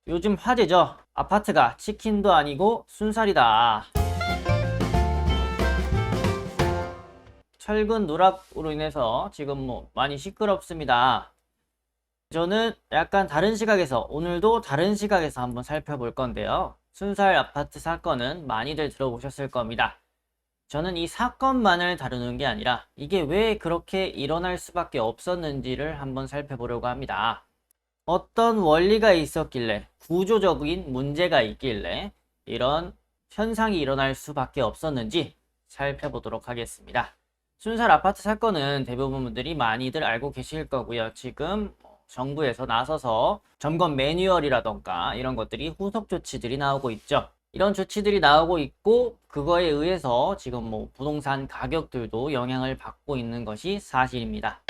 요즘 화제죠. 아파트가 치킨도 아니고 순살이다. 철근 누락으로 인해서 지금 많이 시끄럽습니다. 저는 약간 다른 시각에서, 오늘도 다른 시각에서 한번 살펴볼 건데요. 순살 아파트 사건은 많이들 들어보셨을 겁니다. 저는 이 사건만을 다루는 게 아니라 이게 왜 그렇게 일어날 수밖에 없었는지를 한번 살펴보려고 합니다. 어떤 원리가 있었길래, 구조적인 문제가 있길래 이런 현상이 일어날 수밖에 없었는지 살펴보도록 하겠습니다. 순살 아파트 사건은 대부분 분들이 많이들 알고 계실 거고요. 지금 정부에서 나서서 점검 매뉴얼이라던가 이런 것들이 후속 조치들이 나오고 있죠. 이런 조치들이 나오고 있고, 그거에 의해서 지금 부동산 가격들도 영향을 받고 있는 것이 사실입니다.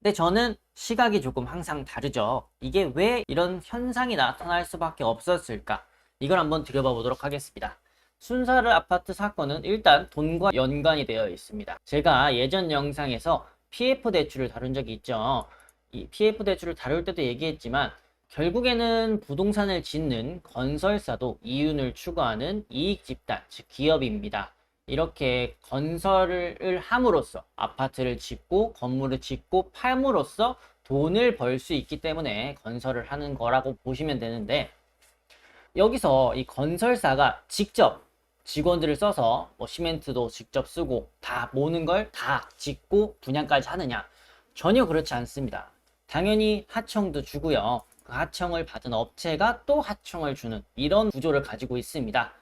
근데 저는 시각이 조금 항상 다르죠. 이게 왜 이런 현상이 나타날 수밖에 없었을까? 이걸 한번 들여봐 보도록 하겠습니다. 순살 아파트 사건은 일단 돈과 연관이 되어 있습니다. 제가 예전 영상에서 PF 대출을 다룬 적이 있죠. 이 PF 대출을 다룰 때도 얘기했지만, 결국에는 부동산을 짓는 건설사도 이윤을 추구하는 이익 집단, 즉 기업입니다. 이렇게 건설을 함으로써, 아파트를 짓고 건물을 짓고 팔므로써 돈을 벌 수 있기 때문에 건설을 하는 거라고 보시면 되는데, 여기서 이 건설사가 직접 직원들을 써서 시멘트도 직접 쓰고 다 모는 걸 다 짓고 분양까지 하느냐? 전혀 그렇지 않습니다. 당연히 하청도 주고요. 그 하청을 받은 업체가 또 하청을 주는 이런 구조를 가지고 있습니다.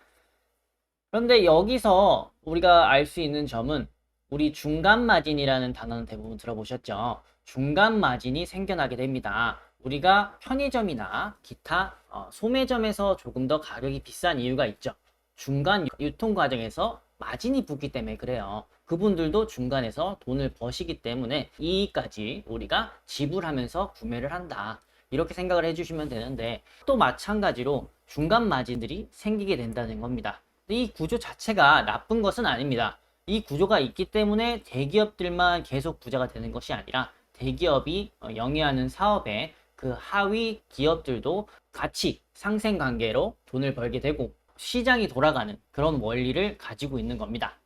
그런데 여기서 우리가 알 수 있는 점은, 우리 중간 마진이라는 단어는 대부분 들어보셨죠? 중간 마진이 생겨나게 됩니다. 우리가 편의점이나 기타 소매점에서 조금 더 가격이 비싼 이유가 있죠. 중간 유통 과정에서 마진이 붙기 때문에 그래요. 그분들도 중간에서 돈을 버시기 때문에 이익까지 우리가 지불하면서 구매를 한다. 이렇게 생각을 해주시면 되는데, 또 마찬가지로 중간 마진들이 생기게 된다는 겁니다. 이 구조 자체가 나쁜 것은 아닙니다. 이 구조가 있기 때문에 대기업들만 계속 부자가 되는 것이 아니라, 대기업이 영위하는 사업에 그 하위 기업들도 같이 상생 관계로 돈을 벌게 되고 시장이 돌아가는 그런 원리를 가지고 있는 겁니다.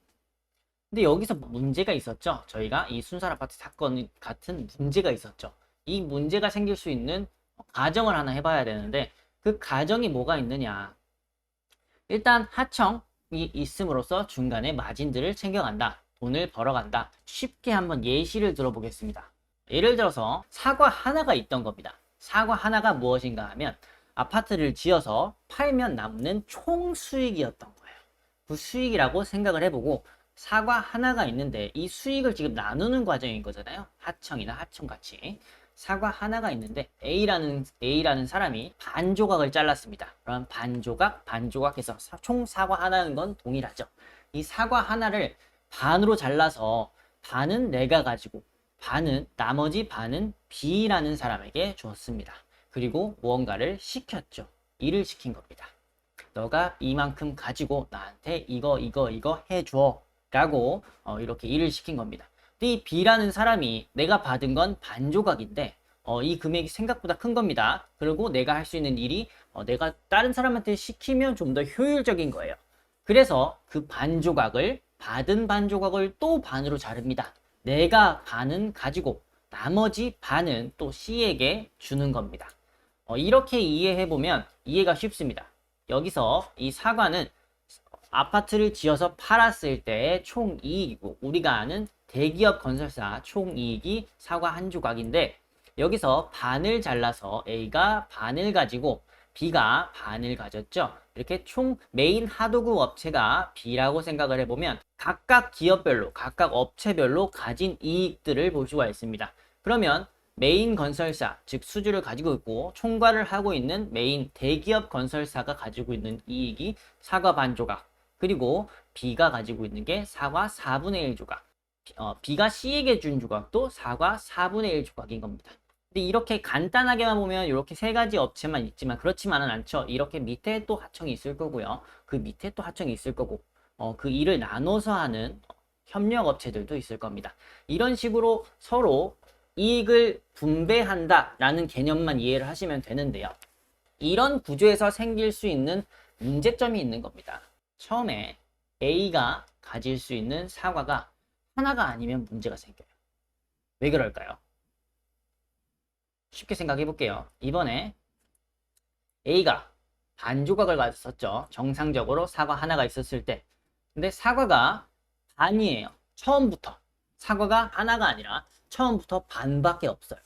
근데 여기서 문제가 있었죠. 저희가 이 순살 아파트 사건 같은 문제가 있었죠. 이 문제가 생길 수 있는 가정을 하나 해봐야 되는데, 그 가정이 뭐가 있느냐. 일단 하청이 있음으로써 중간에 마진들을 챙겨간다. 돈을 벌어간다. 쉽게 한번 예시를 들어보겠습니다. 예를 들어서 사과 하나가 있던 겁니다. 사과 하나가 무엇인가 하면, 아파트를 지어서 팔면 남는 총 수익이었던 거예요. 그 수익이라고 생각을 해보고, 사과 하나가 있는데 이 수익을 지금 나누는 과정인 거잖아요. 하청이나 하청같이. 사과 하나가 있는데 A라는 사람이 반 조각을 잘랐습니다. 그럼 반 조각 해서 총 사과 하나인 건 동일하죠. 이 사과 하나를 반으로 잘라서 반은 내가 가지고 나머지 반은 B라는 사람에게 줬습니다. 그리고 무언가를 시켰죠. 일을 시킨 겁니다. 너가 이만큼 가지고 나한테 이거 해줘 라고 이렇게 일을 시킨 겁니다. 이 B라는 사람이 내가 받은 건 반 조각인데 이 금액이 생각보다 큰 겁니다. 그리고 내가 할 수 있는 일이 내가 다른 사람한테 시키면 좀 더 효율적인 거예요. 그래서 그 반 조각을, 받은 반 조각을 또 반으로 자릅니다. 내가 반은 가지고 나머지 반은 또 C에게 주는 겁니다. 이렇게 이해해보면 이해가 쉽습니다. 여기서 이 사과는 아파트를 지어서 팔았을 때의 총이익이고, 우리가 아는 대기업 건설사 총이익이 사과 한 조각인데, 여기서 반을 잘라서 A가 반을 가지고 B가 반을 가졌죠. 이렇게 총 메인 하도급 업체가 B라고 생각을 해보면, 각각 기업별로, 각각 업체별로 가진 이익들을 볼 수가 있습니다. 그러면 메인 건설사, 즉 수주를 가지고 있고 총괄을 하고 있는 메인 대기업 건설사가 가지고 있는 이익이 사과 반 조각, 그리고 B가 가지고 있는 게 사과 4분의 1 조각, B가 C에게 준 조각도 사과 4분의 1 조각인 겁니다. 근데 이렇게 간단하게만 보면 이렇게 세 가지 업체만 있지만 그렇지만은 않죠. 이렇게 밑에 또 하청이 있을 거고요. 그 밑에 또 하청이 있을 거고, 그 일을 나눠서 하는 협력 업체들도 있을 겁니다. 이런 식으로 서로 이익을 분배한다라는 개념만 이해를 하시면 되는데요. 이런 구조에서 생길 수 있는 문제점이 있는 겁니다. 처음에 A가 가질 수 있는 사과가 하나가 아니면 문제가 생겨요. 왜 그럴까요? 쉽게 생각해 볼게요. 이번에 A가 반 조각을 가졌었죠. 정상적으로 사과 하나가 있었을 때. 근데 사과가 반이에요. 처음부터. 사과가 하나가 아니라 처음부터 반밖에 없어요.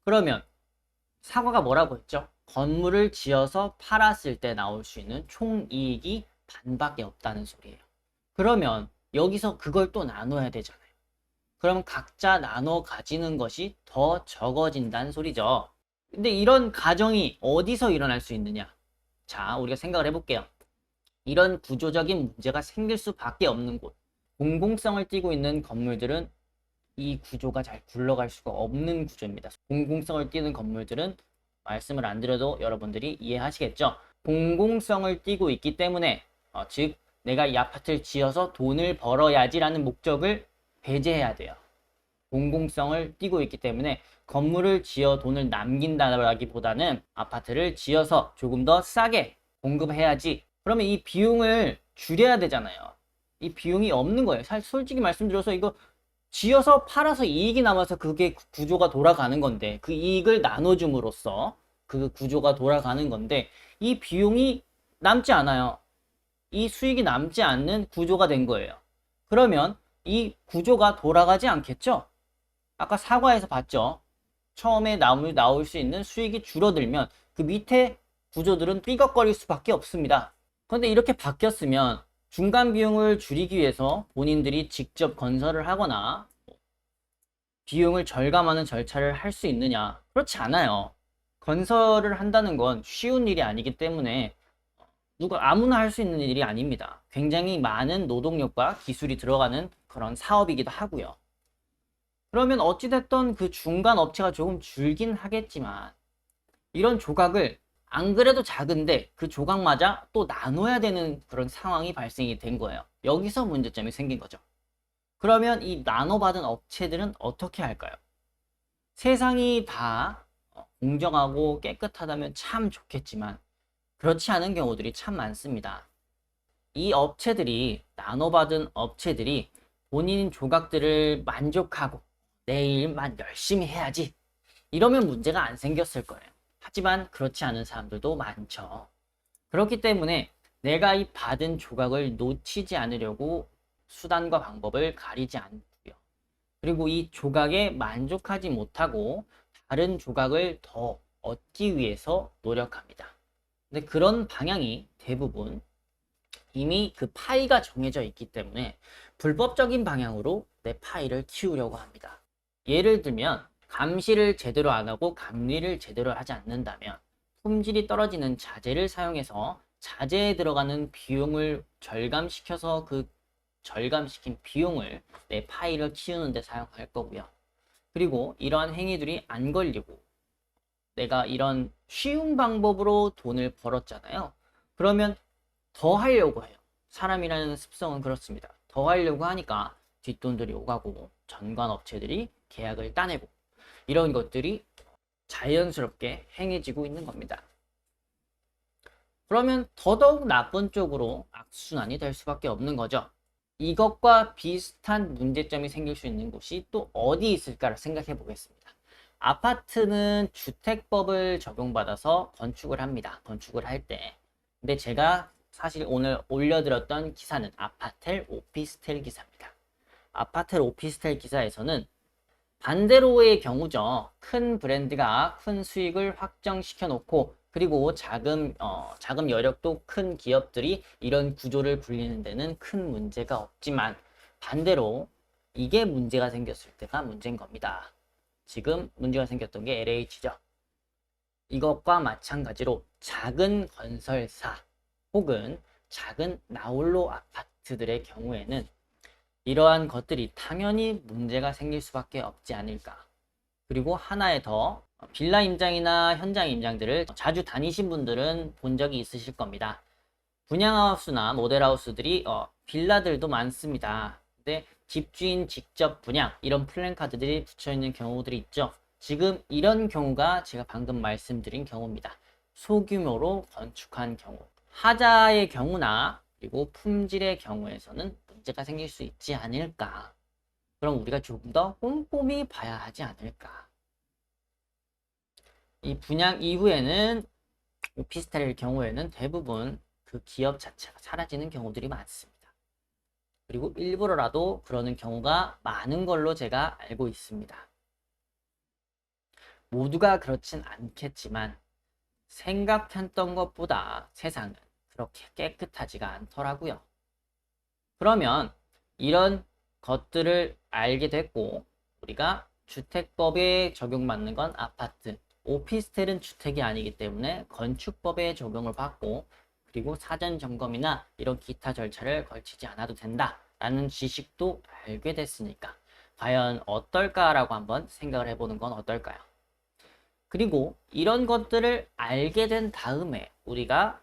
그러면 사과가 뭐라고 했죠? 건물을 지어서 팔았을 때 나올 수 있는 총이익이 반밖에 없다는 소리예요. 그러면 여기서 그걸 또 나눠야 되잖아요. 그럼 각자 나눠 가지는 것이 더 적어진다는 소리죠. 근데 이런 가정이 어디서 일어날 수 있느냐? 자, 우리가 생각을 해볼게요. 이런 구조적인 문제가 생길 수밖에 없는 곳, 공공성을 띠고 있는 건물들은 이 구조가 잘 굴러갈 수가 없는 구조입니다. 공공성을 띠는 건물들은 말씀을 안 드려도 여러분들이 이해하시겠죠? 공공성을 띠고 있기 때문에 즉 내가 이 아파트를 지어서 돈을 벌어야지라는 목적을 배제해야 돼요. 공공성을 띠고 있기 때문에 건물을 지어 돈을 남긴다라기보다는 아파트를 지어서 조금 더 싸게 공급해야지. 그러면 이 비용을 줄여야 되잖아요. 이 비용이 없는 거예요. 사실 솔직히 말씀드려서 이거 지어서 팔아서 이익이 남아서 그게 구조가 돌아가는 건데, 그 이익을 나눠줌으로써 그 구조가 돌아가는 건데, 이 비용이 남지 않아요. 이 수익이 남지 않는 구조가 된 거예요. 그러면 이 구조가 돌아가지 않겠죠? 아까 사과에서 봤죠? 처음에 나올 수 있는 수익이 줄어들면 그 밑에 구조들은 삐걱거릴 수밖에 없습니다. 그런데 이렇게 바뀌었으면 중간 비용을 줄이기 위해서 본인들이 직접 건설을 하거나 비용을 절감하는 절차를 할 수 있느냐? 그렇지 않아요. 건설을 한다는 건 쉬운 일이 아니기 때문에 누가 아무나 할 수 있는 일이 아닙니다. 굉장히 많은 노동력과 기술이 들어가는 그런 사업이기도 하고요. 그러면 어찌됐든 그 중간 업체가 조금 줄긴 하겠지만 이런 조각을 안 그래도 작은데 그 조각마저 또 나눠야 되는 그런 상황이 발생이 된 거예요. 여기서 문제점이 생긴 거죠. 그러면 이 나눠받은 업체들은 어떻게 할까요? 세상이 다 공정하고 깨끗하다면 참 좋겠지만 그렇지 않은 경우들이 참 많습니다. 이 업체들이, 나눠받은 업체들이 본인 조각들을 만족하고 내 일만 열심히 해야지 이러면 문제가 안 생겼을 거예요. 하지만 그렇지 않은 사람들도 많죠. 그렇기 때문에 내가 이 받은 조각을 놓치지 않으려고 수단과 방법을 가리지 않고요. 그리고 이 조각에 만족하지 못하고 다른 조각을 더 얻기 위해서 노력합니다. 근데 그런 방향이 대부분 이미 그 파이가 정해져 있기 때문에 불법적인 방향으로 내 파이를 키우려고 합니다. 예를 들면 감시를 제대로 안 하고 감리를 제대로 하지 않는다면 품질이 떨어지는 자재를 사용해서 자재에 들어가는 비용을 절감시켜서 그 절감시킨 비용을 내 파이를 키우는 데 사용할 거고요. 그리고 이러한 행위들이 안 걸리고 내가 이런 쉬운 방법으로 돈을 벌었잖아요. 그러면 더 하려고 해요. 사람이라는 습성은 그렇습니다. 더 하려고 하니까 뒷돈들이 오가고 전관업체들이 계약을 따내고 이런 것들이 자연스럽게 행해지고 있는 겁니다. 그러면 더더욱 나쁜 쪽으로 악순환이 될 수밖에 없는 거죠. 이것과 비슷한 문제점이 생길 수 있는 곳이 또 어디 있을까 생각해 보겠습니다. 아파트는 주택법을 적용받아서 건축을 합니다. 건축을 할 때. 근데 제가 사실 오늘 올려드렸던 기사는 아파텔, 오피스텔 기사입니다. 아파텔, 오피스텔 기사에서는 반대로의 경우죠. 큰 브랜드가 큰 수익을 확정시켜 놓고 그리고 자금 여력도 큰 기업들이 이런 구조를 굴리는 데는 큰 문제가 없지만 반대로 이게 문제가 생겼을 때가 문제인 겁니다. 지금 문제가 생겼던 게 LH죠. 이것과 마찬가지로 작은 건설사 혹은 작은 나홀로 아파트들의 경우에는 이러한 것들이 당연히 문제가 생길 수밖에 없지 않을까. 그리고 하나의 더 빌라 임장이나 현장 임장들을 자주 다니신 분들은 본 적이 있으실 겁니다. 분양하우스나 모델하우스들이 빌라들도 많습니다. 근데 집주인 직접 분양 이런 플랜카드들이 붙여있는 경우들이 있죠. 지금 이런 경우가 제가 방금 말씀드린 경우입니다. 소규모로 건축한 경우, 하자의 경우나 그리고 품질의 경우에서는 문제가 생길 수 있지 않을까. 그럼 우리가 조금 더 꼼꼼히 봐야 하지 않을까. 이 분양 이후에는 오피스텔의 경우에는 대부분 그 기업 자체가 사라지는 경우들이 많습니다. 그리고 일부러라도 그러는 경우가 많은 걸로 제가 알고 있습니다. 모두가 그렇진 않겠지만 생각했던 것보다 세상은 그렇게 깨끗하지가 않더라고요. 그러면 이런 것들을 알게 됐고 우리가 주택법에 적용받는 건 아파트, 오피스텔은 주택이 아니기 때문에 건축법에 적용을 받고 그리고 사전 점검이나 이런 기타 절차를 걸치지 않아도 된다라는 지식도 알게 됐으니까 과연 어떨까라고 한번 생각을 해보는 건 어떨까요? 그리고 이런 것들을 알게 된 다음에 우리가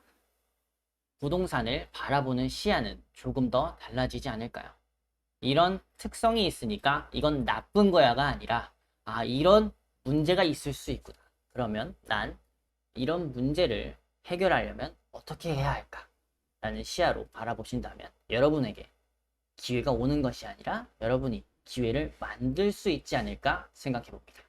부동산을 바라보는 시야는 조금 더 달라지지 않을까요? 이런 특성이 있으니까 이건 나쁜 거야가 아니라 이런 문제가 있을 수 있구나. 그러면 난 이런 문제를 해결하려면 어떻게 해야 할까? 라는 시야로 바라보신다면 여러분에게 기회가 오는 것이 아니라 여러분이 기회를 만들 수 있지 않을까 생각해 봅니다.